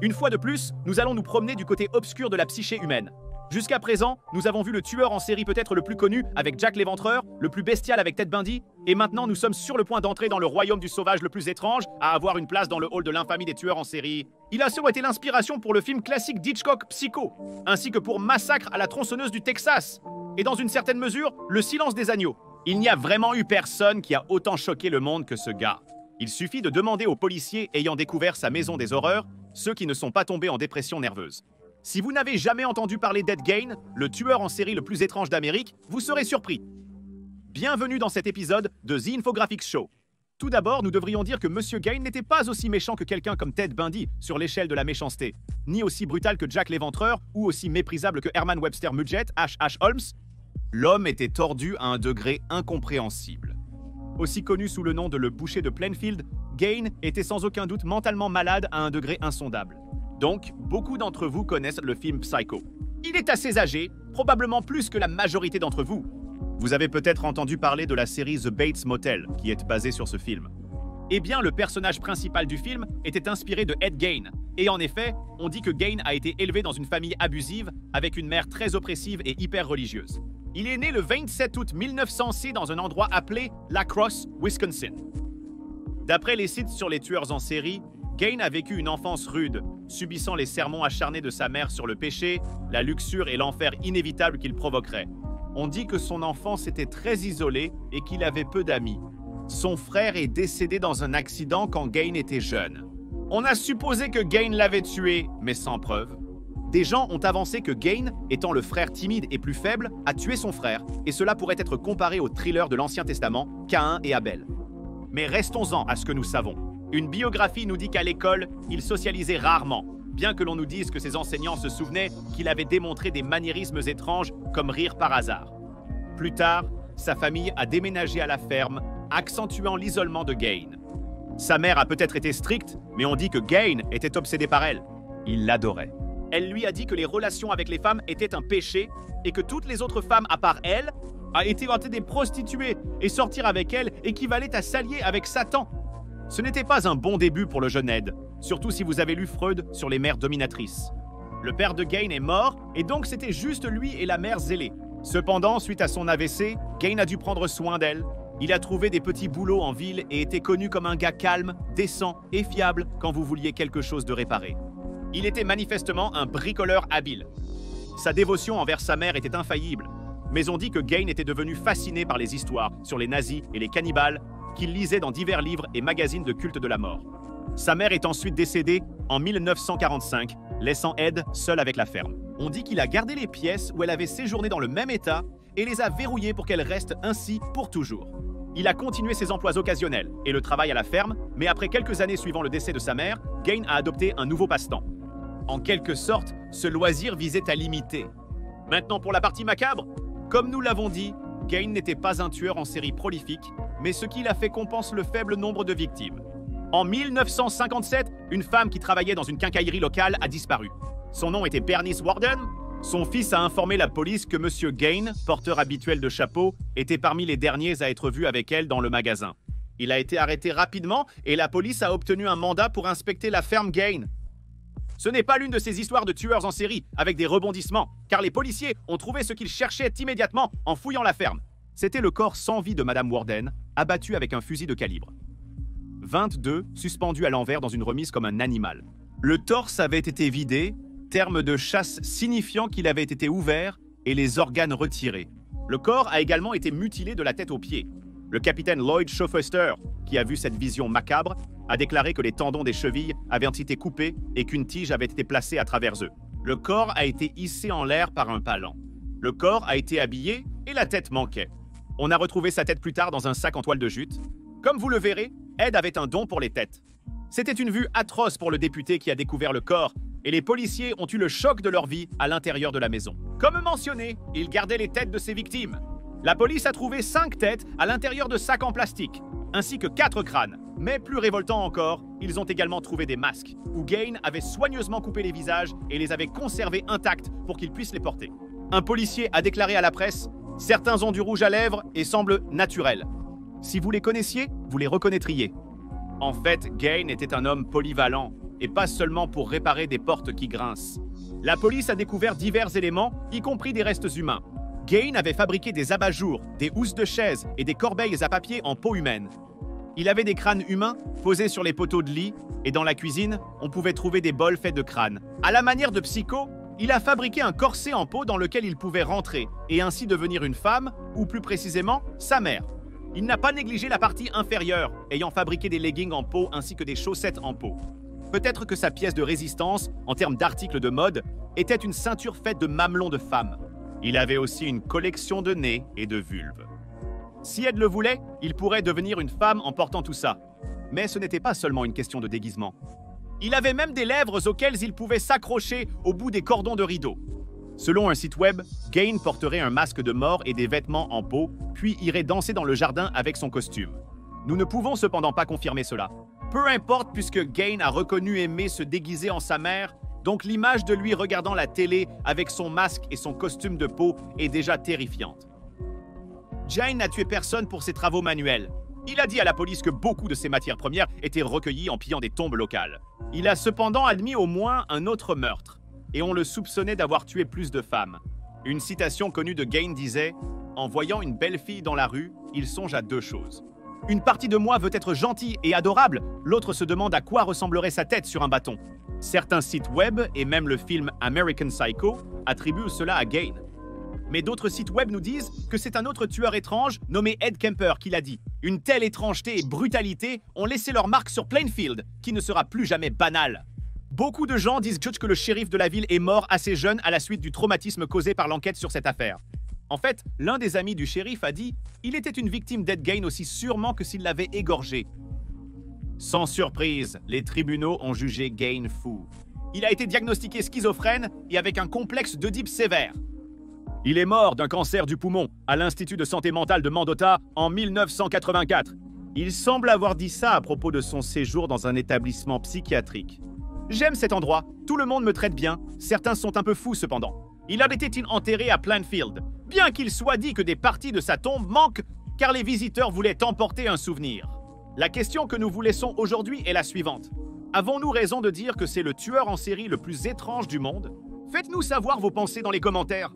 Une fois de plus, nous allons nous promener du côté obscur de la psyché humaine. Jusqu'à présent, nous avons vu le tueur en série peut-être le plus connu avec Jack l'Éventreur, le plus bestial avec Ted Bundy, et maintenant nous sommes sur le point d'entrer dans le royaume du sauvage le plus étrange à avoir une place dans le hall de l'infamie des tueurs en série. Il a sûrement été l'inspiration pour le film classique d'Hitchcock Psycho, ainsi que pour Massacre à la tronçonneuse du Texas, et dans une certaine mesure, Le Silence des agneaux. Il n'y a vraiment eu personne qui a autant choqué le monde que ce gars. Il suffit de demander aux policiers ayant découvert sa maison des horreurs, ceux qui ne sont pas tombés en dépression nerveuse. Si vous n'avez jamais entendu parler d'Ed Gein, le tueur en série le plus étrange d'Amérique, vous serez surpris. Bienvenue dans cet épisode de The Infographics Show. Tout d'abord, nous devrions dire que Monsieur Gein n'était pas aussi méchant que quelqu'un comme Ted Bundy sur l'échelle de la méchanceté, ni aussi brutal que Jack l'Éventreur ou aussi méprisable que Herman Webster Mudgett, H.H. Holmes. L'homme était tordu à un degré incompréhensible. Aussi connu sous le nom de le boucher de Plainfield, Gein était sans aucun doute mentalement malade à un degré insondable. Donc, beaucoup d'entre vous connaissent le film Psycho. Il est assez âgé, probablement plus que la majorité d'entre vous. Vous avez peut-être entendu parler de la série The Bates Motel, qui est basée sur ce film. Eh bien, le personnage principal du film était inspiré de Ed Gein. Et en effet, on dit que Gein a été élevé dans une famille abusive, avec une mère très oppressive et hyper religieuse. Il est né le 27 août 1906 dans un endroit appelé La Crosse, Wisconsin. D'après les sites sur les tueurs en série, Gein a vécu une enfance rude, subissant les sermons acharnés de sa mère sur le péché, la luxure et l'enfer inévitable qu'il provoquerait. On dit que son enfance était très isolée et qu'il avait peu d'amis. Son frère est décédé dans un accident quand Gein était jeune. On a supposé que Gein l'avait tué, mais sans preuve. Des gens ont avancé que Gein, étant le frère timide et plus faible, a tué son frère, et cela pourrait être comparé au thriller de l'Ancien Testament, Caïn et Abel. Mais restons-en à ce que nous savons. Une biographie nous dit qu'à l'école, il socialisait rarement, bien que l'on nous dise que ses enseignants se souvenaient qu'il avait démontré des maniérismes étranges comme rire par hasard. Plus tard, sa famille a déménagé à la ferme, accentuant l'isolement de Gein. Sa mère a peut-être été stricte, mais on dit que Gein était obsédé par elle. Il l'adorait. Elle lui a dit que les relations avec les femmes étaient un péché et que toutes les autres femmes à part elle étaient des prostituées et sortir avec elle équivalait à s'allier avec Satan. Ce n'était pas un bon début pour le jeune Ed, surtout si vous avez lu Freud sur les mères dominatrices. Le père de Gein est mort et donc c'était juste lui et la mère zélée. Cependant, suite à son AVC, Gein a dû prendre soin d'elle. Il a trouvé des petits boulots en ville et était connu comme un gars calme, décent et fiable quand vous vouliez quelque chose de réparé. Il était manifestement un bricoleur habile. Sa dévotion envers sa mère était infaillible, mais on dit que Gein était devenu fasciné par les histoires sur les nazis et les cannibales qu'il lisait dans divers livres et magazines de culte de la mort. Sa mère est ensuite décédée en 1945, laissant Ed seul avec la ferme. On dit qu'il a gardé les pièces où elle avait séjourné dans le même état et les a verrouillées pour qu'elles restent ainsi pour toujours. Il a continué ses emplois occasionnels et le travail à la ferme, mais après quelques années suivant le décès de sa mère, Gein a adopté un nouveau passe-temps. En quelque sorte, ce loisir visait à l'imiter. Maintenant pour la partie macabre, comme nous l'avons dit, Gein n'était pas un tueur en série prolifique, mais ce qu'il a fait compense le faible nombre de victimes. En 1957, une femme qui travaillait dans une quincaillerie locale a disparu. Son nom était Bernice Warden. Son fils a informé la police que Monsieur Gein, porteur habituel de chapeau, était parmi les derniers à être vu avec elle dans le magasin. Il a été arrêté rapidement et la police a obtenu un mandat pour inspecter la ferme Gein. Ce n'est pas l'une de ces histoires de tueurs en série avec des rebondissements, car les policiers ont trouvé ce qu'ils cherchaient immédiatement en fouillant la ferme. C'était le corps sans vie de Madame Warden, abattu avec un fusil de calibre 22, suspendu à l'envers dans une remise comme un animal. Le torse avait été vidé, terme de chasse signifiant qu'il avait été ouvert et les organes retirés. Le corps a également été mutilé de la tête aux pieds. Le capitaine Lloyd Schofester, qui a vu cette vision macabre, a déclaré que les tendons des chevilles avaient été coupés et qu'une tige avait été placée à travers eux. Le corps a été hissé en l'air par un palan. Le corps a été habillé et la tête manquait. On a retrouvé sa tête plus tard dans un sac en toile de jute. Comme vous le verrez, Ed avait un don pour les têtes. C'était une vue atroce pour le député qui a découvert le corps, et les policiers ont eu le choc de leur vie à l'intérieur de la maison. Comme mentionné, ils gardaient les têtes de ses victimes. La police a trouvé 5 têtes à l'intérieur de sacs en plastique, ainsi que 4 crânes. Mais plus révoltant encore, ils ont également trouvé des masques, où Gein avait soigneusement coupé les visages et les avait conservés intacts pour qu'ils puissent les porter. Un policier a déclaré à la presse « Certains ont du rouge à lèvres et semblent naturels. Si vous les connaissiez, vous les reconnaîtriez. » En fait, Gein était un homme polyvalent. et pas seulement pour réparer des portes qui grincent. La police a découvert divers éléments, y compris des restes humains. Gain avait fabriqué des abat-jours, des housses de chaises et des corbeilles à papier en peau humaine. Il avait des crânes humains posés sur les poteaux de lit, et dans la cuisine, on pouvait trouver des bols faits de crânes. À la manière de Psycho, il a fabriqué un corset en peau dans lequel il pouvait rentrer, et ainsi devenir une femme, ou plus précisément, sa mère. Il n'a pas négligé la partie inférieure, ayant fabriqué des leggings en peau ainsi que des chaussettes en peau. Peut-être que sa pièce de résistance, en termes d'articles de mode, était une ceinture faite de mamelons de femme. Il avait aussi une collection de nez et de vulves. Si Ed le voulait, il pourrait devenir une femme en portant tout ça. Mais ce n'était pas seulement une question de déguisement. Il avait même des lèvres auxquelles il pouvait s'accrocher au bout des cordons de rideau. Selon un site web, Gain porterait un masque de mort et des vêtements en peau, puis irait danser dans le jardin avec son costume. Nous ne pouvons cependant pas confirmer cela. Peu importe, puisque Gain a reconnu aimer se déguiser en sa mère, donc l'image de lui regardant la télé avec son masque et son costume de peau est déjà terrifiante. Jane n'a tué personne pour ses travaux manuels. Il a dit à la police que beaucoup de ses matières premières étaient recueillies en pillant des tombes locales. Il a cependant admis au moins un autre meurtre, et on le soupçonnait d'avoir tué plus de femmes. Une citation connue de Gain disait « En voyant une belle fille dans la rue, il songe à deux choses. Une partie de moi veut être gentille et adorable, l'autre se demande à quoi ressemblerait sa tête sur un bâton. » Certains sites web, et même le film American Psycho, attribuent cela à Gain. Mais d'autres sites web nous disent que c'est un autre tueur étrange nommé Ed Kemper qui l'a dit. Une telle étrangeté et brutalité ont laissé leur marque sur Plainfield, qui ne sera plus jamais banal. Beaucoup de gens disent que le shérif de la ville est mort assez jeune à la suite du traumatisme causé par l'enquête sur cette affaire. En fait, l'un des amis du shérif a dit « Il était une victime d'Ed Gain aussi sûrement que s'il l'avait égorgé. » Sans surprise, les tribunaux ont jugé Gain fou. Il a été diagnostiqué schizophrène et avec un complexe d'Oedipe sévère. Il est mort d'un cancer du poumon à l'Institut de santé mentale de Mendota en 1984. Il semble avoir dit ça à propos de son séjour dans un établissement psychiatrique. J'aime cet endroit, tout le monde me traite bien, certains sont un peu fous cependant. Il a été enterré à Plainfield, bien qu'il soit dit que des parties de sa tombe manquent car les visiteurs voulaient emporter un souvenir. La question que nous vous laissons aujourd'hui est la suivante. Avons-nous raison de dire que c'est le tueur en série le plus étrange du monde? Faites-nous savoir vos pensées dans les commentaires.